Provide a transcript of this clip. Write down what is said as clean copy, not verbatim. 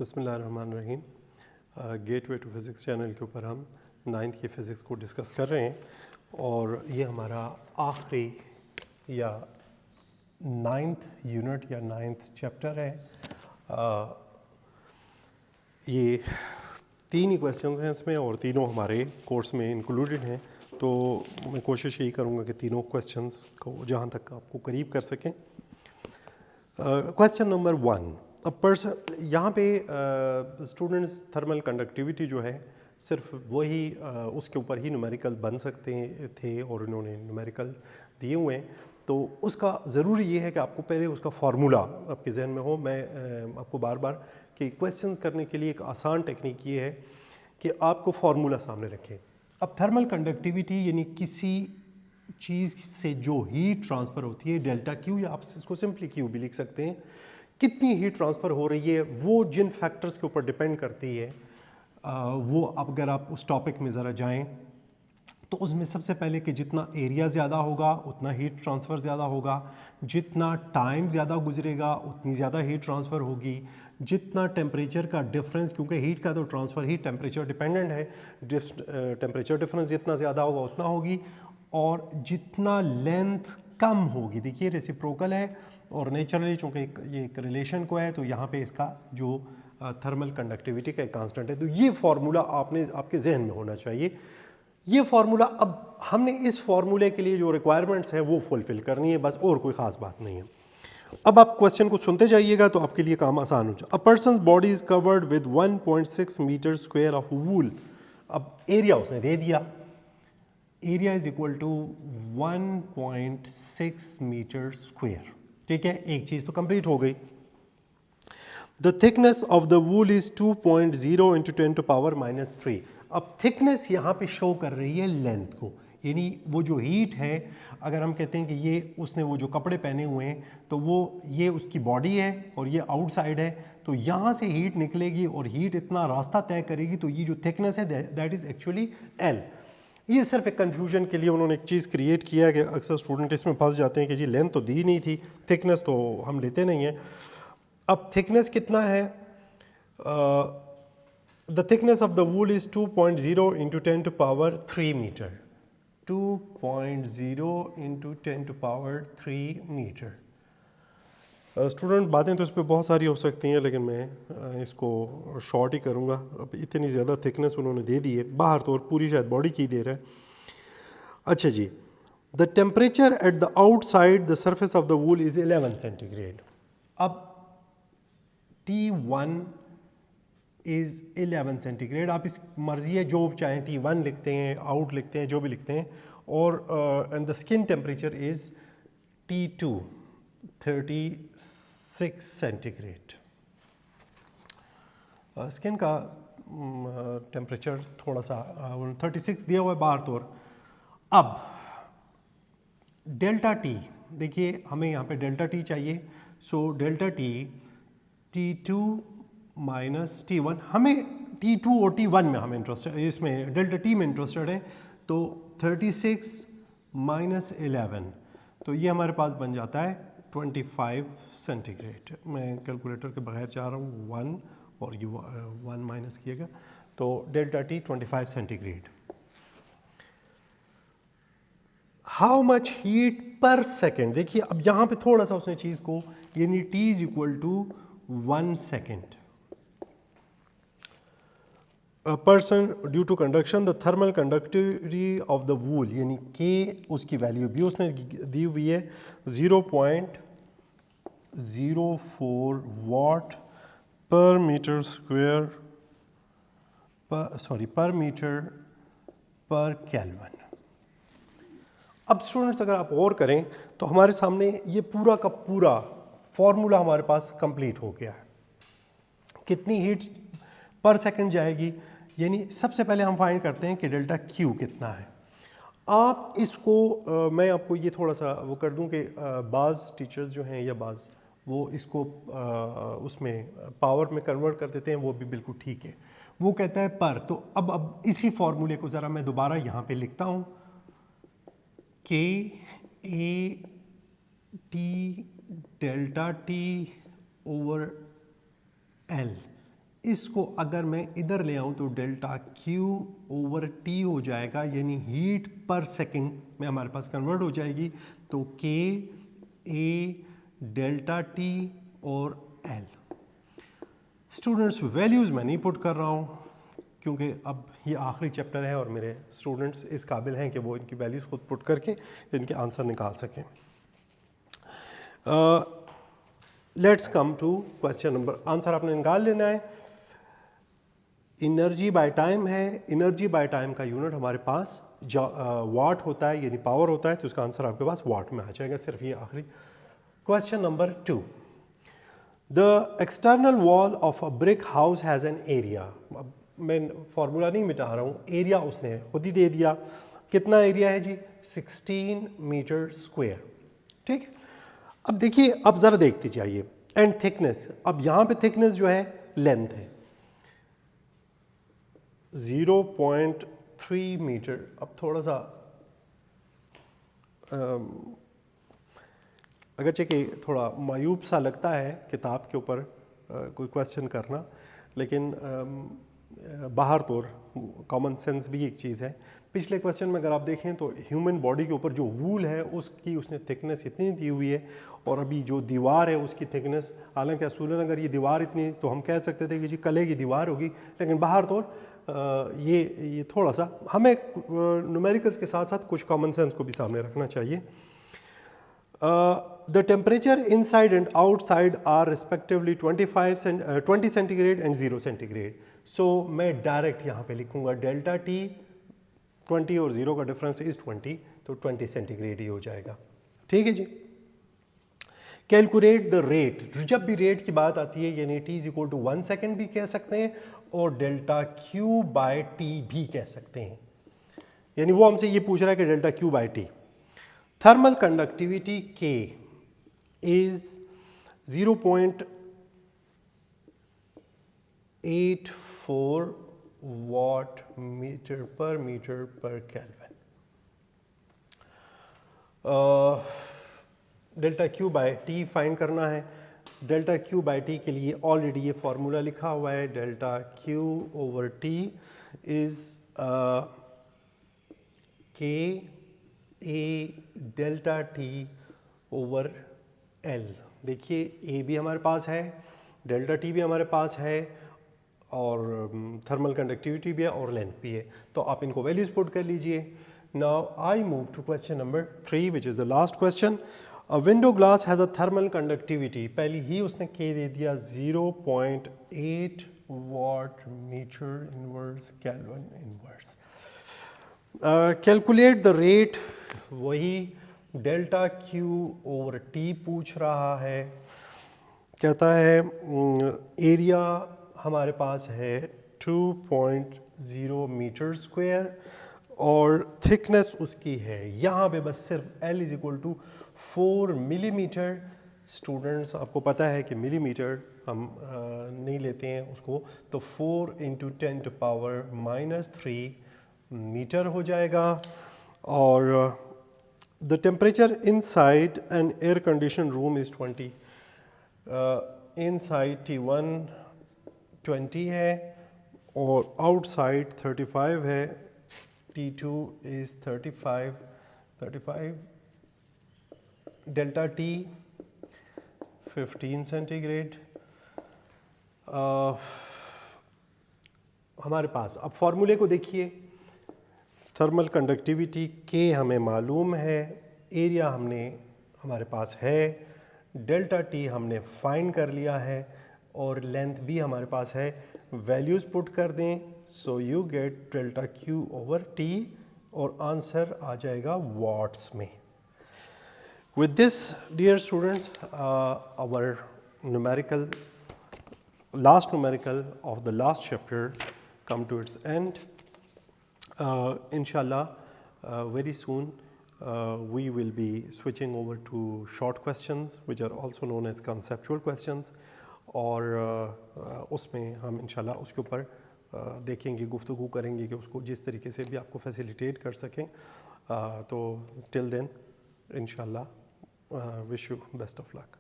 बिस्मिल्लाहिर्रहमानिर्रहीम। Gateway to physics channel के ऊपर हम 9th की फ़िज़िक्स को डिस्कस कर रहे हैं और ये हमारा आखिरी या 9th यूनिट या 9th चैप्टर है। ये 3 ही क्वेश्चंस हैं इसमें और तीनों हमारे कोर्स में इंक्लूडेड हैं, तो मैं कोशिश यही करूँगा कि तीनों क्वेश्चंस को जहाँ तक आपको करीब कर सकें। क्वेश्चन नंबर 1, यहाँ पे स्टूडेंट्स थर्मल कंडक्टिविटी जो है सिर्फ वही उसके ऊपर ही न्यूमेरिकल बन सकते थे और इन्होंने न्यूमेरिकल दिए हुए हैं, तो उसका ज़रूरी ये है कि आपको पहले उसका फार्मूला आपके जहन में हो। मैं आपको बार बार कि क्वेश्चंस करने के लिए एक आसान टेक्निक ये है कि आपको फार्मूला सामने रखें। अब थर्मल कंडक्टिविटी यानी किसी चीज़ से जो हीट ट्रांसफ़र होती है डेल्टा क्यू, या आप इसको सिंपली क्यू भी लिख सकते हैं, कितनी हीट ट्रांसफ़र हो रही है वो जिन फैक्टर्स के ऊपर डिपेंड करती है। वो अगर आप उस टॉपिक में ज़रा जाएं तो उसमें सबसे पहले कि जितना एरिया ज़्यादा होगा उतना हीट ट्रांसफ़र ज़्यादा होगा, जितना टाइम ज़्यादा गुजरेगा उतनी ज़्यादा हीट ट्रांसफ़र होगी, जितना टेम्परेचर का डिफरेंस, क्योंकि हीट का तो ट्रांसफ़र ही टेम्परेचर डिपेंडेंट है, टेम्परेचर डिफरेंस जितना ज़्यादा होगा उतना होगी, और जितना लेंथ कम होगी, देखिए रेसिप्रोकल है और नेचुरली चूँकि ये एक रिलेशन को है तो यहाँ पे इसका जो थर्मल कंडक्टिविटी का एक कांस्टेंट है। तो ये फार्मूला आपने आपके जहन में होना चाहिए। ये फार्मूला, अब हमने इस फार्मूले के लिए जो रिक्वायरमेंट्स हैं वो फुलफिल करनी है, बस, और कोई ख़ास बात नहीं है। अब आप क्वेश्चन को सुनते जाइएगा तो आपके लिए काम आसान हो जाए। A person's body is covered with 1.6 metre square of wool. अब एरिया उसने दे दिया, area is equal to 1.6 metre square. ठीक है, एक चीज़ तो कंप्लीट हो गई। The thickness of the wool is 2.0 into 10⁻³ अब थिकनेस यहाँ पे शो कर रही है लेंथ को, यानी वो जो हीट है, अगर हम कहते हैं कि ये उसने वो जो कपड़े पहने हुए हैं तो वो ये उसकी बॉडी है और ये आउटसाइड है, तो यहाँ से हीट निकलेगी और हीट इतना रास्ता तय करेगी, तो ये जो थिकनेस है दैट इज़ एक्चुअली एल। ये सिर्फ एक कन्फ्यूजन के लिए उन्होंने एक चीज़ क्रिएट किया है कि अक्सर स्टूडेंट इसमें फंस जाते हैं कि जी लेंथ तो दी नहीं थी, थिकनेस तो हम लेते नहीं हैं। अब थिकनेस कितना है? The thickness of the wool is 2.0 into 10⁻³ meter. 2.0 into 10⁻³ meter. Student बातें तो इस पर बहुत सारी हो सकती हैं, लेकिन मैं इसको शॉर्ट ही करूँगा। अब इतनी ज़्यादा थिकनेस उन्होंने दे दी है, बाहर तो और पूरी शायद बॉडी की दे रहा है। अच्छा जी, the temperature at the outside the surface of the wool is 11 centigrade. अब T1 इज़ 11 सेंटीग्रेड। आप इस मर्जी है जो चाहें T1 लिखते हैं, आउट लिखते हैं, जो भी लिखते हैं। और and the skin temperature is T2 36 centigrade. Skin का टेम्परेचर थोड़ा सा 36 दिया हुआ है बाहर तौर। अब डेल्टा टी, देखिए हमें यहाँ पे डेल्टा टी चाहिए, so delta T T2 minus T1, हमें T2 और T1 में हमें इंटरेस्ट है, इसमें डेल्टा टी में इंटरेस्टेड है, तो 36 माइनस 11, तो ये हमारे पास बन जाता है 25 सेंटीग्रेड। मैं कैलकुलेटर के बगैर चाह रहा हूँ 1 और ये 1 माइनस किएगा, तो delta T 25 centigrade. How much heat पर सेकेंड, देखिए अब यहाँ पे थोड़ा सा उसने चीज़ को, यानी T is equal to 1 second. A person due to conduction the thermal conductivity of the wool, यानी K उसकी वैल्यू भी उसने दी हुई है 0.04 वाट पर मीटर स्क्वायर, पर मीटर पर केल्विन। अब स्टूडेंट्स अगर आप और करें तो हमारे सामने ये पूरा का पूरा फॉर्मूला हमारे पास कंप्लीट हो गया है। कितनी हीट पर सेकंड जाएगी, यानी सबसे पहले हम फाइंड करते हैं कि डेल्टा क्यू कितना है। आप इसको मैं आपको ये थोड़ा सा वो कर दूं कि बाज़ टीचर्स जो हैं या बाज़ वो इसको उसमें पावर में कन्वर्ट कर देते हैं, वो भी बिल्कुल ठीक है। वो कहता है पर, तो अब इसी फॉर्मूले को ज़रा मैं दोबारा यहाँ पे लिखता हूँ, के A T delta T over L इसको अगर मैं इधर ले आऊँ तो डेल्टा क्यू ओवर टी हो जाएगा, यानी हीट पर सेकंड में हमारे पास कन्वर्ट हो जाएगी। तो के ए डेल्टा टी और एल। स्टूडेंट्स वैल्यूज़ मैं नहीं पुट कर रहा हूँ क्योंकि अब ये आखिरी चैप्टर है और मेरे स्टूडेंट्स इस काबिल हैं कि वो इनकी वैल्यूज़ खुद पुट करके इनके आंसर निकाल सकें। Let's come to question number, answer आपने निकाल लेना है। एनर्जी बाय टाइम है, एनर्जी बाय टाइम का यूनिट हमारे पास वाट होता है, यानी पावर होता है, तो उसका आंसर आपके पास वाट में आ जाएगा। सिर्फ ये आखिरी question number 2। The external wall of a brick house has an area. अब मैं फार्मूला नहीं मिटा रहा हूँ, एरिया उसने खुद ही दे दिया। कितना एरिया है जी? 16 मीटर स्क्वायर। ठीक है, अब देखिए, अब ज़रा देखते जाइए। एंड थिकनेस, अब यहाँ पे थिकनेस जो है लेंथ है 0.3 मीटर। अब थोड़ा सा अगरचे कि थोड़ा मायूब सा लगता है किताब के ऊपर कोई क्वेश्चन करना, लेकिन बाहर तौर कॉमन सेंस भी एक चीज़ है। पिछले क्वेश्चन में अगर आप देखें तो ह्यूमन बॉडी के ऊपर जो वूल है उसकी उसने थिकनेस इतनी दी हुई है, और अभी जो दीवार है उसकी थिकनेस, हालांकि असूलन अगर ये दीवार इतनी तो हम कह सकते थे कि जी कले की दीवार होगी, लेकिन बाहर तौर ये थोड़ा सा हमें न्यूमेरिकल्स के साथ साथ कुछ कॉमन सेंस को भी सामने रखना चाहिए। The temperature inside and outside are respectively 20 centigrade and 0 centigrade. So मैं डायरेक्ट यहाँ पे लिखूँगा डेल्टा टी, 20 और 0 का डिफरेंस इज 20, तो 20 सेंटीग्रेड ही हो जाएगा। ठीक है जी। कैलकुलेट द रेट, जब भी रेट की बात आती है यानी t is equal to 1 second भी कह सकते हैं और डेल्टा क्यू बाय टी भी कह सकते हैं, यानी वो हमसे ये पूछ रहा है कि delta Q by T. Thermal conductivity K is 0.84 watt per meter per Kelvin। Delta Q by T find करना है। डेल्टा क्यू बाय टी के लिए ऑलरेडी ये फार्मूला लिखा हुआ है, delta Q over T is के ए डेल्टा टी ओवर एल। देखिए ए भी हमारे पास है, डेल्टा टी भी हमारे पास है, और थर्मल कंडक्टिविटी भी है और लेंथ भी है, तो आप इनको वैल्यूज पुट कर लीजिए। Now I move to question number 3 which is the last question. A window glass has a thermal conductivity, पहले ही उसने के दे दिया 0.8 watt meter inverse kelvin inverse. Calculate the rate, वही डेल्टा क्यू ओवर टी पूछ रहा है। कहता है एरिया हमारे पास है 2.0 मीटर स्क्वायर और थिकनेस उसकी है यहाँ पे बस सिर्फ L is equal to 4 millimeter. Students आपको पता है कि मिलीमीटर हम नहीं लेते हैं उसको, तो 4 इंटू 10⁻³ मीटर हो जाएगा। और the temperature inside N air condition room is 20। Inside T1 20 है और आउटसाइड 35 है, T2 is 35। Delta T 15 centigrade. हमारे पास अब फॉर्मूले को देखिए, थर्मल कंडक्टिविटी के हमें मालूम है, एरिया हमारे पास है, डेल्टा टी हमने फाइंड कर लिया है और लेंथ भी हमारे पास है। वैल्यूज़ पुट कर दें, so you get delta Q over T और आंसर आ जाएगा वॉट्स में। With this dear students, our numerical last numerical of the last chapter come to its end. Inshallah, very soon we will be switching over to short questions which are also known as conceptual questions, और उसमें हम इंशाल्लाह उसके ऊपर देखेंगे, गुफ्तगू करेंगे कि उसको जिस तरीके से भी आपको फैसिलिटेट कर सकें। तो टिल देन इंशाल्लाह, wish you best of luck.